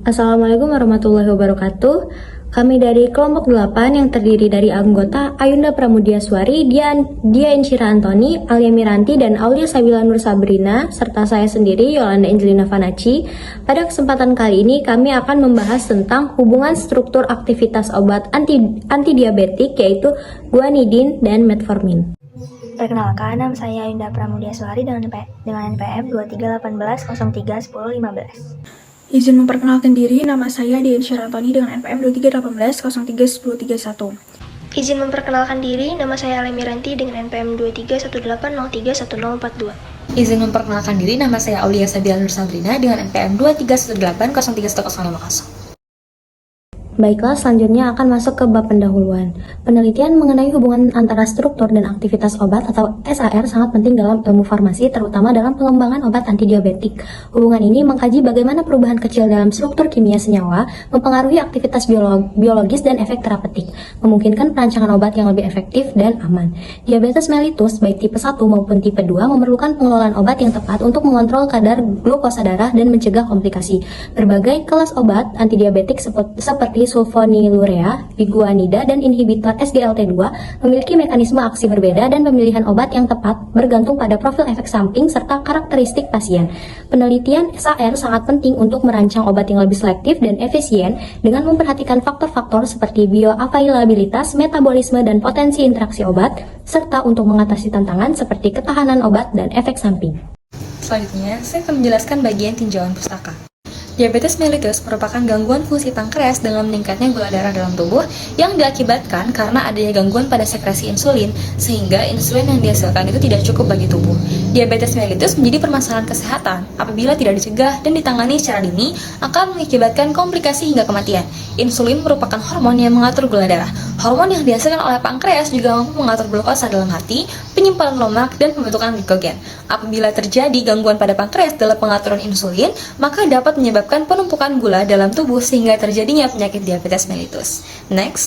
Assalamualaikum warahmatullahi wabarakatuh. Kami dari kelompok 8 yang terdiri dari anggota Ayunda Pramudiaswari, Dia Insyira Antoni, Alia Miranti, dan Aulia Sabila Nur Sabrina, serta saya sendiri, Yolanda Angelina Fanaci. Pada kesempatan kali ini, kami akan membahas tentang hubungan struktur aktivitas obat antidiabetik, yaitu guanidin dan metformin. Perkenalkan, nama saya Ayunda Pramudiaswari dengan NPM 2318031015. Izin memperkenalkan diri, nama saya Dia Insyira Antoni dengan NPM 2318031031. Izin memperkenalkan diri, nama saya Alia Miranti dengan NPM 2318031042. Izin memperkenalkan diri, nama saya Aulia Sabila Nur Sabrina dengan NPM 2318031050. Baiklah, selanjutnya akan masuk ke bab pendahuluan. Penelitian mengenai hubungan antara struktur dan aktivitas obat atau SAR sangat penting dalam ilmu farmasi, terutama dalam pengembangan obat antidiabetik. Hubungan ini mengkaji bagaimana perubahan kecil dalam struktur kimia senyawa mempengaruhi aktivitas biologis dan efek terapeutik, memungkinkan perancangan obat yang lebih efektif dan aman. Diabetes mellitus, baik tipe 1 maupun tipe 2, memerlukan pengelolaan obat yang tepat untuk mengontrol kadar glukosa darah dan mencegah komplikasi. Berbagai kelas obat antidiabetik seperti sulfonylurea, biguanida, dan inhibitor SGLT2 memiliki mekanisme aksi berbeda dan pemilihan obat yang tepat bergantung pada profil efek samping serta karakteristik pasien. Penelitian SAR sangat penting untuk merancang obat yang lebih selektif dan efisien dengan memperhatikan faktor-faktor seperti bioavailabilitas, metabolisme, dan potensi interaksi obat, serta untuk mengatasi tantangan seperti ketahanan obat dan efek samping. Selanjutnya, saya akan menjelaskan bagian tinjauan pustaka. Diabetes mellitus merupakan gangguan fungsi pankreas dengan meningkatnya gula darah dalam tubuh yang diakibatkan karena adanya gangguan pada sekresi insulin, sehingga insulin yang dihasilkan itu tidak cukup bagi tubuh. Diabetes mellitus menjadi permasalahan kesehatan apabila tidak dicegah dan ditangani secara dini akan mengakibatkan komplikasi hingga kematian. Insulin merupakan hormon yang mengatur gula darah. Hormon yang dihasilkan oleh pankreas juga mampu mengatur glukosa dalam hati, penyimpanan lemak, dan pembentukan glikogen. Apabila terjadi gangguan pada pankreas dalam pengaturan insulin, maka dapat menyebabkan penumpukan gula dalam tubuh sehingga terjadinya penyakit diabetes mellitus. Next.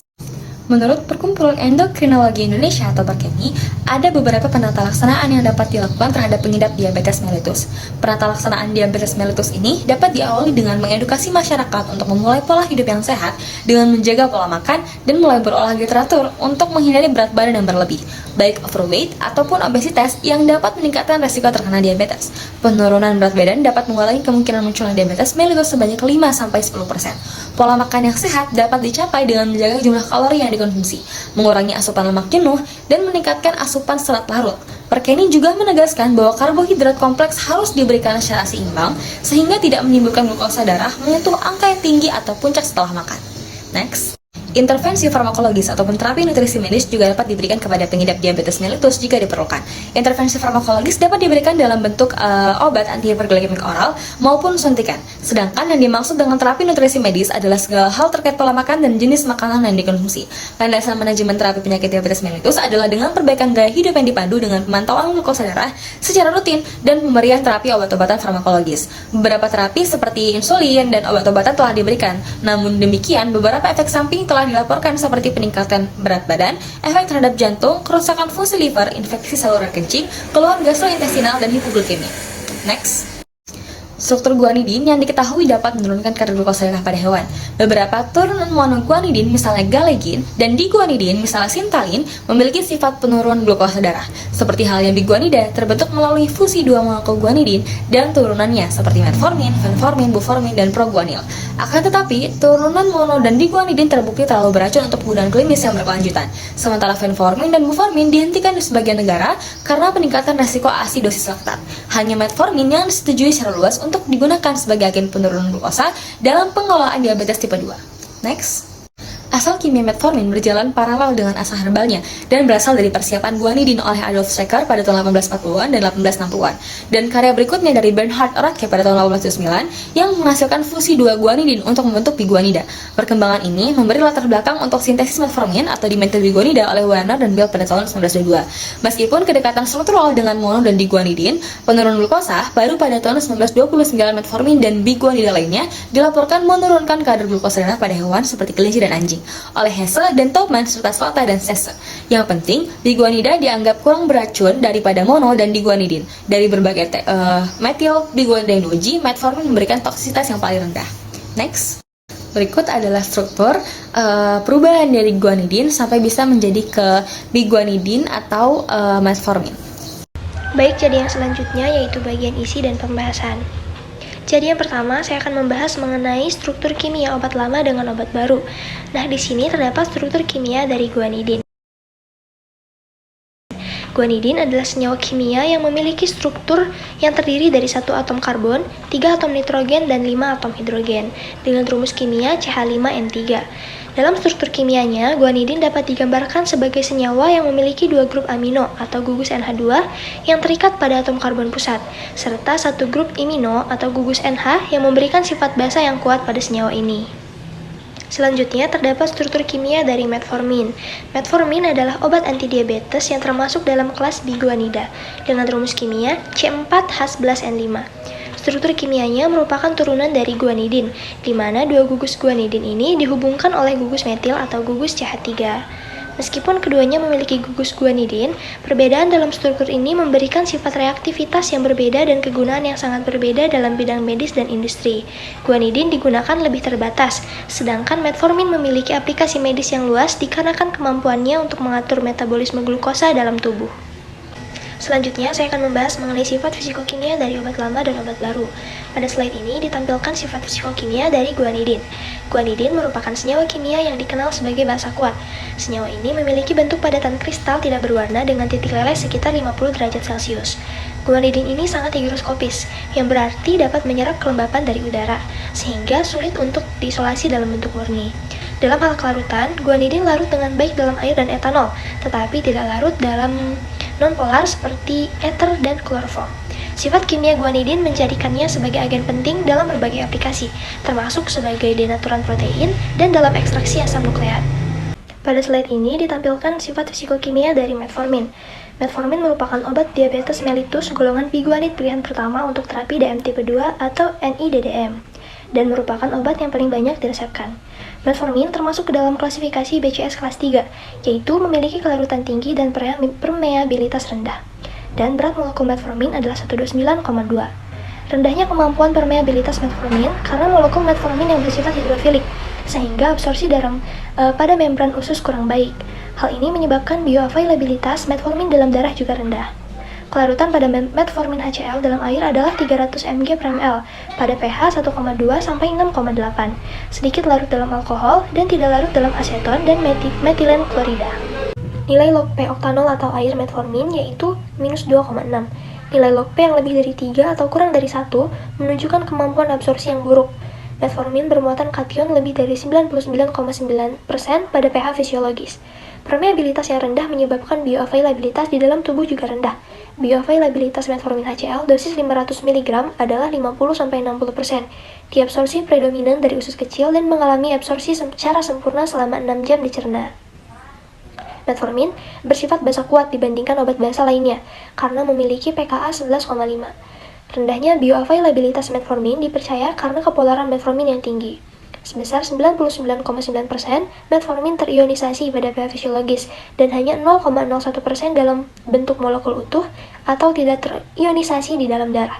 Menurut Perkumpulan Endokrinologi Indonesia atau PERKEMI, ada beberapa penata laksanaan yang dapat dilakukan terhadap pengidap diabetes mellitus. Penata laksanaan diabetes mellitus ini dapat diawali dengan mengedukasi masyarakat untuk memulai pola hidup yang sehat dengan menjaga pola makan dan mulai berolahraga teratur untuk menghindari berat badan yang berlebih, baik overweight ataupun obesitas yang dapat meningkatkan resiko terkena diabetes. Penurunan berat badan dapat mengurangi kemungkinan munculnya diabetes mellitus sebanyak 5-10%. Pola makan yang sehat dapat dicapai dengan menjaga jumlah kalori yang dikonsumsi, mengurangi asupan lemak jenuh, dan meningkatkan asupan serat larut. Perkeni juga menegaskan bahwa karbohidrat kompleks harus diberikan secara seimbang sehingga tidak menimbulkan glukosa darah menyentuh angka yang tinggi atau puncak setelah makan. Next. Intervensi farmakologis ataupun terapi nutrisi medis juga dapat diberikan kepada pengidap diabetes mellitus jika diperlukan. Intervensi farmakologis dapat diberikan dalam bentuk obat antihiperglikemik oral maupun suntikan. Sedangkan yang dimaksud dengan terapi nutrisi medis adalah segala hal terkait pola makan dan jenis makanan yang dikonsumsi. Landasan manajemen terapi penyakit diabetes mellitus adalah dengan perbaikan gaya hidup yang dipandu dengan pemantauan glukosa darah secara rutin dan pemberian terapi obat-obatan farmakologis. Beberapa terapi seperti insulin dan obat-obatan telah diberikan. Namun demikian, beberapa efek samping telah dilaporkan seperti peningkatan berat badan, efek terhadap jantung, kerusakan fungsi liver, infeksi saluran kencing, keluhan gastrointestinal, dan hipoglikemia. Next. Struktur guanidin yang diketahui dapat menurunkan kadar glukosa darah pada hewan. Beberapa turunan monoguanidin, misalnya galegin, dan diguanidin, misalnya sintalin, memiliki sifat penurunan glukosa darah. Seperti halnya biguanida, terbentuk melalui fusi dua molekul guanidin dan turunannya seperti metformin, fenformin, buformin, dan proguanil. Akan tetapi, turunan mono dan diguanidin terbukti terlalu beracun untuk penggunaan klinis yang berkelanjutan. Sementara fenformin dan buformin dihentikan di sebagian negara karena peningkatan resiko asidosis laktat. Hanya metformin yang disetujui secara luas untuk digunakan sebagai agen penurunan glukosa dalam pengelolaan diabetes tipe 2. Next. Asal kimia metformin berjalan paralel dengan asal herbalnya dan berasal dari persiapan guanidin oleh Adolf Schrecker pada tahun 1840-an dan 1860-an, dan karya berikutnya dari Bernhard Rake pada tahun 1809 yang menghasilkan fusi dua guanidin untuk membentuk biguanida. Perkembangan ini memberi latar belakang untuk sintesis metformin atau dimethylbiguanida oleh Werner dan Bill pada tahun 1922. Meskipun kedekatan struktural dengan mono dan diguanidin, penurunan glukosa baru pada tahun 1929 metformin dan biguanida lainnya dilaporkan menurunkan kadar glukosa darah pada hewan seperti kelinci dan anjing oleh Hesse dan Taubman serta Slota dan Sesse. Yang penting, biguanida dianggap kurang beracun daripada mono dan diguanidin. Dari berbagai metil biguanida yang diuji, metformin memberikan toksisitas yang paling rendah. Next. Berikut adalah struktur perubahan dari guanidin sampai bisa menjadi ke biguanidin atau metformin. Baik, jadi yang selanjutnya yaitu bagian isi dan pembahasan. Jadi yang pertama, saya akan membahas mengenai struktur kimia obat lama dengan obat baru. Nah, di sini terdapat struktur kimia dari guanidin. Guanidin adalah senyawa kimia yang memiliki struktur yang terdiri dari 1 atom karbon, 3 atom nitrogen, dan 5 atom hidrogen, dengan rumus kimia CH5N3. Dalam struktur kimianya, guanidin dapat digambarkan sebagai senyawa yang memiliki 2 grup amino atau gugus NH2 yang terikat pada atom karbon pusat, serta 1 grup imino atau gugus NH yang memberikan sifat basa yang kuat pada senyawa ini. Selanjutnya, terdapat struktur kimia dari metformin. Metformin adalah obat antidiabetes yang termasuk dalam kelas biguanida, dengan rumus kimia C4H11N5. Struktur kimianya merupakan turunan dari guanidin, di mana 2 gugus guanidin ini dihubungkan oleh gugus metil atau gugus CH3. Meskipun keduanya memiliki gugus guanidin, perbedaan dalam struktur ini memberikan sifat reaktivitas yang berbeda dan kegunaan yang sangat berbeda dalam bidang medis dan industri. Guanidin digunakan lebih terbatas, sedangkan metformin memiliki aplikasi medis yang luas dikarenakan kemampuannya untuk mengatur metabolisme glukosa dalam tubuh. Selanjutnya, saya akan membahas mengenai sifat fisikokimia dari obat lama dan obat baru. Pada slide ini ditampilkan sifat fisikokimia dari guanidin. Guanidin merupakan senyawa kimia yang dikenal sebagai basa kuat. Senyawa ini memiliki bentuk padatan kristal tidak berwarna dengan titik leleh sekitar 50 derajat Celcius. Guanidin ini sangat higroskopis, yang berarti dapat menyerap kelembapan dari udara, sehingga sulit untuk diisolasi dalam bentuk murni. Dalam hal kelarutan, guanidin larut dengan baik dalam air dan etanol, tetapi tidak larut dalam nonpolar seperti ether dan kloroform. Sifat kimia guanidin menjadikannya sebagai agen penting dalam berbagai aplikasi, termasuk sebagai denaturan protein dan dalam ekstraksi asam nukleat. Pada slide ini ditampilkan sifat fisikokimia dari metformin. Metformin merupakan obat diabetes mellitus golongan biguanid pilihan pertama untuk terapi DM tipe 2 atau NIDDM, dan merupakan obat yang paling banyak diresepkan. Metformin termasuk ke dalam klasifikasi BCS kelas 3, yaitu memiliki kelarutan tinggi dan permeabilitas rendah. Dan berat molekul metformin adalah 129,2. Rendahnya kemampuan permeabilitas metformin karena molekul metformin yang bersifat hidrofilik, sehingga absorpsi pada membran usus kurang baik. Hal ini menyebabkan bioavailabilitas metformin dalam darah juga rendah. Kelarutan pada metformin HCl dalam air adalah 300 mg per ml pada pH 1,2 sampai 6,8, sedikit larut dalam alkohol dan tidak larut dalam aseton dan metilen klorida. Nilai log P oktanol atau air metformin yaitu minus 2,6. Nilai log P yang lebih dari 3 atau kurang dari 1 menunjukkan kemampuan absorpsi yang buruk. Metformin bermuatan kation lebih dari 99,9% pada pH fisiologis. Permeabilitas yang rendah menyebabkan bioavailabilitas di dalam tubuh juga rendah. Bioavailabilitas metformin HCl dosis 500 mg adalah 50-60%. Diabsorpsi predominan dari usus kecil dan mengalami absorpsi secara sempurna selama 6 jam dicerna. Metformin bersifat basa kuat dibandingkan obat basa lainnya karena memiliki pKa 11,5. Rendahnya bioavailabilitas metformin dipercaya karena kepolaran metformin yang tinggi. Sebesar 99,9%, metformin terionisasi pada pH fisiologis dan hanya 0,01% dalam bentuk molekul utuh atau tidak terionisasi di dalam darah.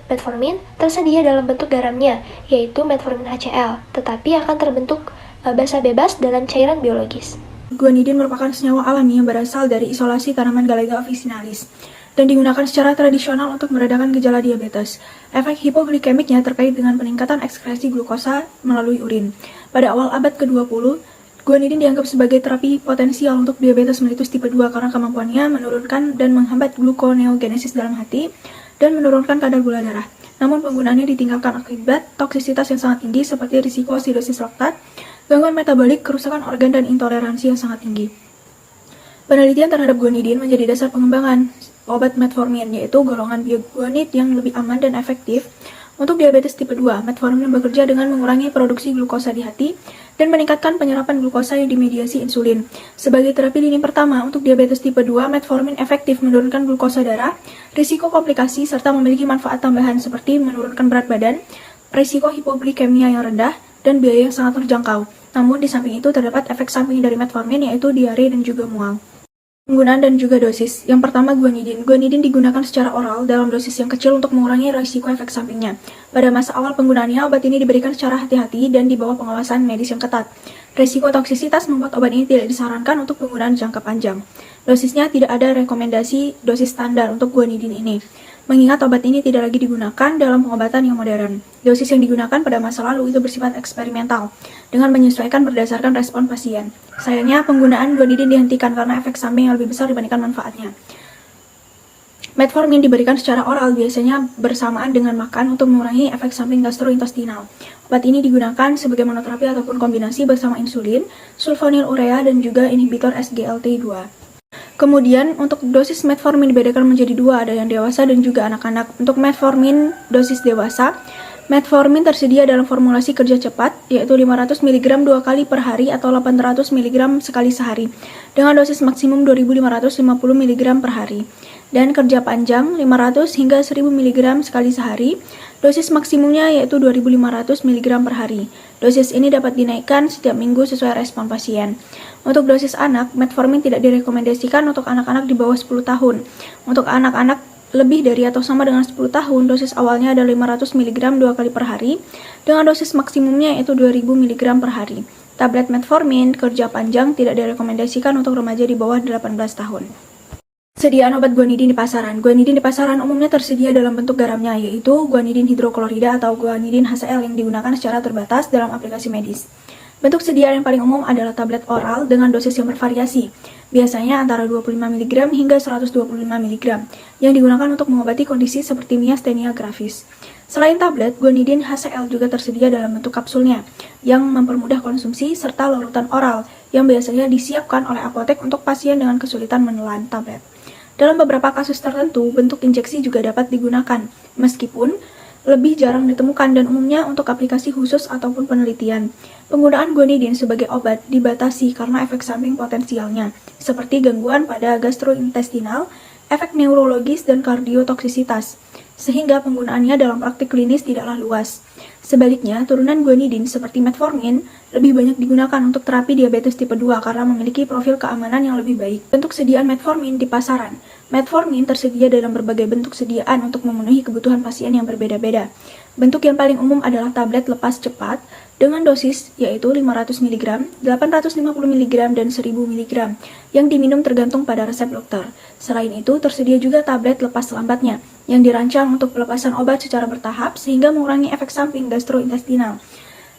Metformin tersedia dalam bentuk garamnya, yaitu metformin HCl, tetapi akan terbentuk basa bebas dalam cairan biologis. Guanidin merupakan senyawa alami yang berasal dari isolasi tanaman Galega officinalis dan digunakan secara tradisional untuk meredakan gejala diabetes. Efek hipoglikemiknya terkait dengan peningkatan ekskresi glukosa melalui urin. Pada awal abad ke-20, guanidin dianggap sebagai terapi potensial untuk diabetes mellitus tipe 2 karena kemampuannya menurunkan dan menghambat gluconeogenesis dalam hati dan menurunkan kadar gula darah. Namun penggunaannya ditinggalkan akibat toksisitas yang sangat tinggi seperti risiko sidosis laktat, gangguan metabolik, kerusakan organ, dan intoleransi yang sangat tinggi. Penelitian terhadap guanidin menjadi dasar pengembangan obat metformin, yaitu golongan biguanid yang lebih aman dan efektif untuk diabetes tipe 2. Metformin bekerja dengan mengurangi produksi glukosa di hati dan meningkatkan penyerapan glukosa yang dimediasi insulin. Sebagai terapi lini pertama untuk diabetes tipe 2, metformin efektif menurunkan glukosa darah, risiko komplikasi, serta memiliki manfaat tambahan seperti menurunkan berat badan, risiko hipoglikemia yang rendah, dan biaya yang sangat terjangkau. Namun di samping itu terdapat efek samping dari metformin yaitu diare dan juga mual. Penggunaan dan juga dosis. Yang pertama, guanidin. Guanidin digunakan secara oral dalam dosis yang kecil untuk mengurangi risiko efek sampingnya. Pada masa awal penggunaannya, obat ini diberikan secara hati-hati dan di bawah pengawasan medis yang ketat. Risiko toksisitas membuat obat ini tidak disarankan untuk penggunaan jangka panjang. Dosisnya tidak ada rekomendasi dosis standar untuk guanidin ini. Mengingat obat ini tidak lagi digunakan dalam pengobatan yang modern. Dosis yang digunakan pada masa lalu itu bersifat eksperimental, dengan menyesuaikan berdasarkan respon pasien. Sayangnya, penggunaan guanidin dihentikan karena efek samping yang lebih besar dibandingkan manfaatnya. Metformin diberikan secara oral biasanya bersamaan dengan makan untuk mengurangi efek samping gastrointestinal. Obat ini digunakan sebagai monoterapi ataupun kombinasi bersama insulin, sulfonylurea, dan juga inhibitor SGLT2. Kemudian, untuk dosis metformin dibedakan menjadi dua, ada yang dewasa dan juga anak-anak. Untuk metformin dosis dewasa, metformin tersedia dalam formulasi kerja cepat, yaitu 500 mg 2 kali per hari atau 800 mg sekali sehari, dengan dosis maksimum 2550 mg per hari. Dan kerja panjang 500 hingga 1000 mg sekali sehari, dosis maksimumnya yaitu 2500 mg per hari. Dosis ini dapat dinaikkan setiap minggu sesuai respon pasien. Untuk dosis anak, metformin tidak direkomendasikan untuk anak-anak di bawah 10 tahun. Untuk anak-anak lebih dari atau sama dengan 10 tahun, dosis awalnya adalah 500 mg 2 kali per hari, dengan dosis maksimumnya yaitu 2000 mg per hari. Tablet metformin kerja panjang tidak direkomendasikan untuk remaja di bawah 18 tahun. Sediaan obat guanidin di pasaran. Guanidin di pasaran umumnya tersedia dalam bentuk garamnya, yaitu guanidin hidroklorida atau guanidin HCl yang digunakan secara terbatas dalam aplikasi medis. Bentuk sediaan yang paling umum adalah tablet oral dengan dosis yang bervariasi, biasanya antara 25 mg hingga 125 mg, yang digunakan untuk mengobati kondisi seperti miastenia gravis. Selain tablet, guanidin HCl juga tersedia dalam bentuk kapsulnya, yang mempermudah konsumsi serta larutan oral, yang biasanya disiapkan oleh apotek untuk pasien dengan kesulitan menelan tablet. Dalam beberapa kasus tertentu, bentuk injeksi juga dapat digunakan, meskipun lebih jarang ditemukan dan umumnya untuk aplikasi khusus ataupun penelitian. Penggunaan guanidin sebagai obat dibatasi karena efek samping potensialnya, seperti gangguan pada gastrointestinal, efek neurologis, dan kardiotoksisitas, sehingga penggunaannya dalam praktik klinis tidaklah luas. Sebaliknya, turunan guanidin seperti metformin lebih banyak digunakan untuk terapi diabetes tipe 2 karena memiliki profil keamanan yang lebih baik. Bentuk sediaan metformin di pasaran. Metformin tersedia dalam berbagai bentuk sediaan untuk memenuhi kebutuhan pasien yang berbeda-beda. Bentuk yang paling umum adalah tablet lepas cepat dengan dosis yaitu 500 mg, 850 mg, dan 1000 mg yang diminum tergantung pada resep dokter. Selain itu, tersedia juga tablet lepas lambatnya yang dirancang untuk pelepasan obat secara bertahap sehingga mengurangi efek samping gastrointestinal.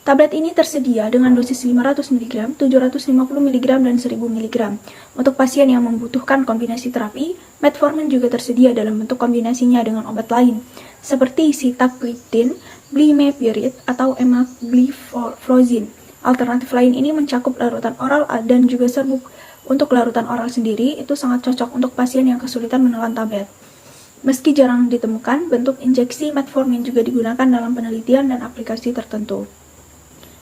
Tablet ini tersedia dengan dosis 500 mg, 750 mg, dan 1000 mg. Untuk pasien yang membutuhkan kombinasi terapi, metformin juga tersedia dalam bentuk kombinasinya dengan obat lain, seperti sitagliptin, glimepirid, atau emagliflozin. Alternatif lain ini mencakup larutan oral dan juga serbuk. Untuk larutan oral sendiri, itu sangat cocok untuk pasien yang kesulitan menelan tablet. Meski jarang ditemukan, bentuk injeksi metformin juga digunakan dalam penelitian dan aplikasi tertentu.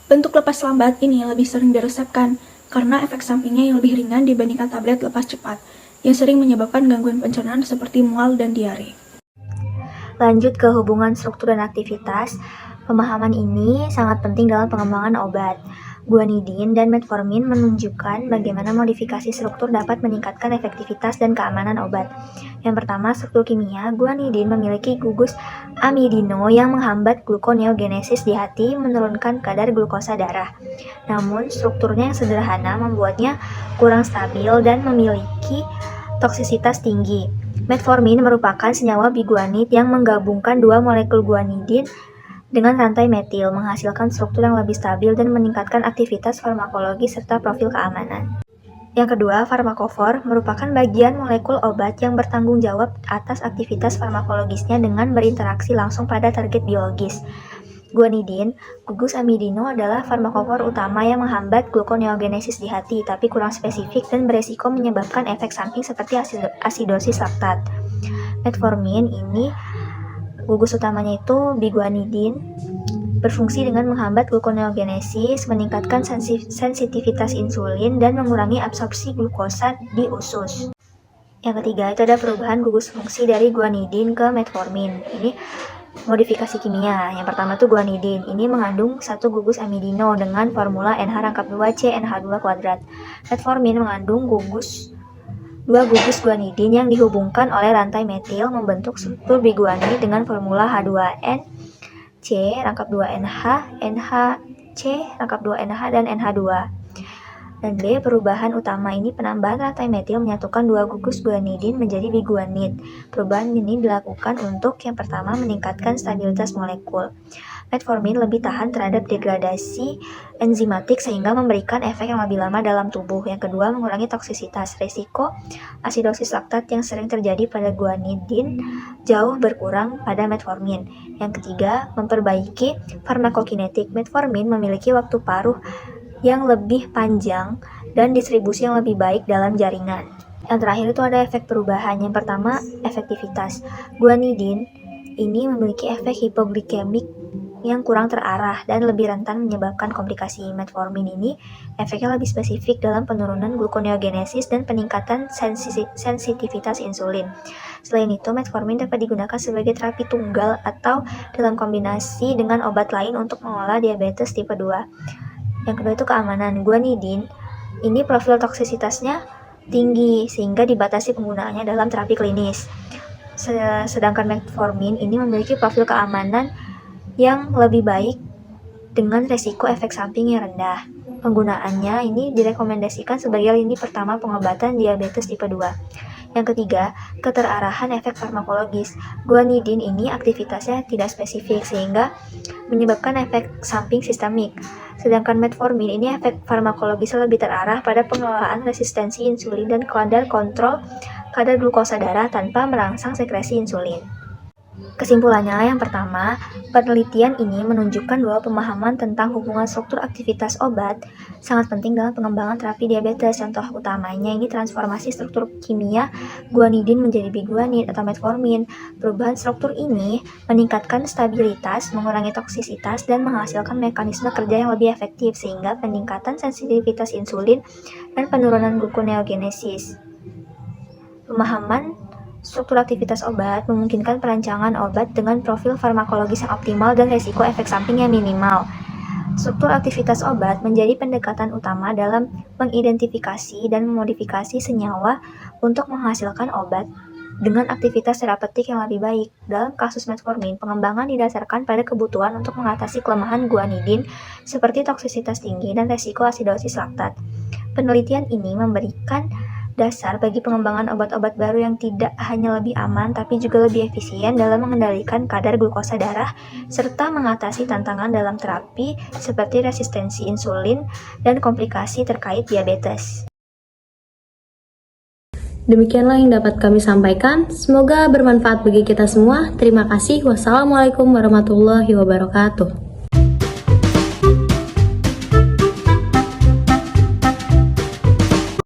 Bentuk lepas lambat ini lebih sering diresepkan karena efek sampingnya yang lebih ringan dibandingkan tablet lepas cepat, yang sering menyebabkan gangguan pencernaan seperti mual dan diare. Lanjut ke hubungan struktur dan aktivitas. Pemahaman ini sangat penting dalam pengembangan obat. Guanidin dan metformin menunjukkan bagaimana modifikasi struktur dapat meningkatkan efektivitas dan keamanan obat. Yang pertama, struktur kimia. Guanidin memiliki gugus amidino yang menghambat gluconeogenesis di hati, menurunkan kadar glukosa darah. Namun, strukturnya yang sederhana membuatnya kurang stabil dan memiliki toksisitas tinggi. Metformin merupakan senyawa biguanid yang menggabungkan dua molekul guanidin dengan rantai metil, menghasilkan struktur yang lebih stabil dan meningkatkan aktivitas farmakologi serta profil keamanan. Yang kedua, farmakofor merupakan bagian molekul obat yang bertanggung jawab atas aktivitas farmakologisnya dengan berinteraksi langsung pada target biologis. Guanidin, gugus amidino adalah farmakofor utama yang menghambat gluconeogenesis di hati, tapi kurang spesifik dan beresiko menyebabkan efek samping seperti asidosis laktat. Metformin ini gugus utamanya itu biguanidin, berfungsi dengan menghambat gluconeogenesis, meningkatkan sensitivitas insulin, dan mengurangi absorpsi glukosa di usus. Yang ketiga, itu ada perubahan gugus fungsi dari guanidin ke metformin. Ini modifikasi kimia. Yang pertama itu guanidin. Ini mengandung satu gugus amidino dengan formula NH rangkap 2C NH2 kuadrat. Metformin mengandung gugus dua gugus guanidin yang dihubungkan oleh rantai metil membentuk struktur biguanid dengan formula H2NC rangkap 2NH, NHC rangkap 2NH, dan NH2. Dan B, perubahan utama ini penambahan rantai metil menyatukan dua gugus guanidin menjadi biguanid. Perubahan ini dilakukan untuk yang pertama meningkatkan stabilitas molekul. Metformin lebih tahan terhadap degradasi enzimatik sehingga memberikan efek yang lebih lama dalam tubuh. Yang kedua, mengurangi toksisitas. Risiko asidosis laktat yang sering terjadi pada guanidin jauh berkurang pada metformin. Yang ketiga, memperbaiki farmakokinetik. Metformin memiliki waktu paruh yang lebih panjang dan distribusi yang lebih baik dalam jaringan. Yang terakhir itu ada efek perubahan. Yang pertama, efektivitas. Guanidin ini memiliki efek hipoglikemik yang kurang terarah dan lebih rentan menyebabkan komplikasi. Metformin ini efeknya lebih spesifik dalam penurunan gluconeogenesis dan peningkatan sensitivitas insulin. Selain itu, metformin dapat digunakan sebagai terapi tunggal atau dalam kombinasi dengan obat lain untuk mengolah diabetes tipe 2. Yang kedua itu keamanan. Guanidin ini profil toksisitasnya tinggi sehingga dibatasi penggunaannya dalam terapi klinis. Sedangkan metformin ini memiliki profil keamanan yang lebih baik dengan resiko efek samping yang rendah. Penggunaannya ini direkomendasikan sebagai lini pertama pengobatan diabetes tipe 2. Yang ketiga, keterarahan efek farmakologis. Guanidin ini aktivitasnya tidak spesifik sehingga menyebabkan efek samping sistemik. Sedangkan metformin ini efek farmakologisnya lebih terarah pada pengelolaan resistensi insulin dan kadar kontrol kadar glukosa darah tanpa merangsang sekresi insulin. Kesimpulannya, yang pertama, penelitian ini menunjukkan bahwa pemahaman tentang hubungan struktur aktivitas obat sangat penting dalam pengembangan terapi diabetes. Contoh utamanya ini transformasi struktur kimia guanidin menjadi biguanid atau metformin. Perubahan struktur ini meningkatkan stabilitas, mengurangi toksisitas, dan menghasilkan mekanisme kerja yang lebih efektif sehingga peningkatan sensitivitas insulin dan penurunan gluconeogenesis. Pemahaman struktur aktivitas obat memungkinkan perancangan obat dengan profil farmakologis yang optimal dan resiko efek samping yang minimal. Struktur aktivitas obat menjadi pendekatan utama dalam mengidentifikasi dan memodifikasi senyawa untuk menghasilkan obat dengan aktivitas terapeutik yang lebih baik. Dalam kasus metformin, pengembangan didasarkan pada kebutuhan untuk mengatasi kelemahan guanidin seperti toksisitas tinggi dan resiko asidosis laktat. Penelitian ini memberikan dasar bagi pengembangan obat-obat baru yang tidak hanya lebih aman tapi juga lebih efisien dalam mengendalikan kadar glukosa darah serta mengatasi tantangan dalam terapi seperti resistensi insulin dan komplikasi terkait diabetes. Demikianlah yang dapat kami sampaikan. Semoga bermanfaat bagi kita semua. Terima kasih. Wassalamualaikum warahmatullahi wabarakatuh.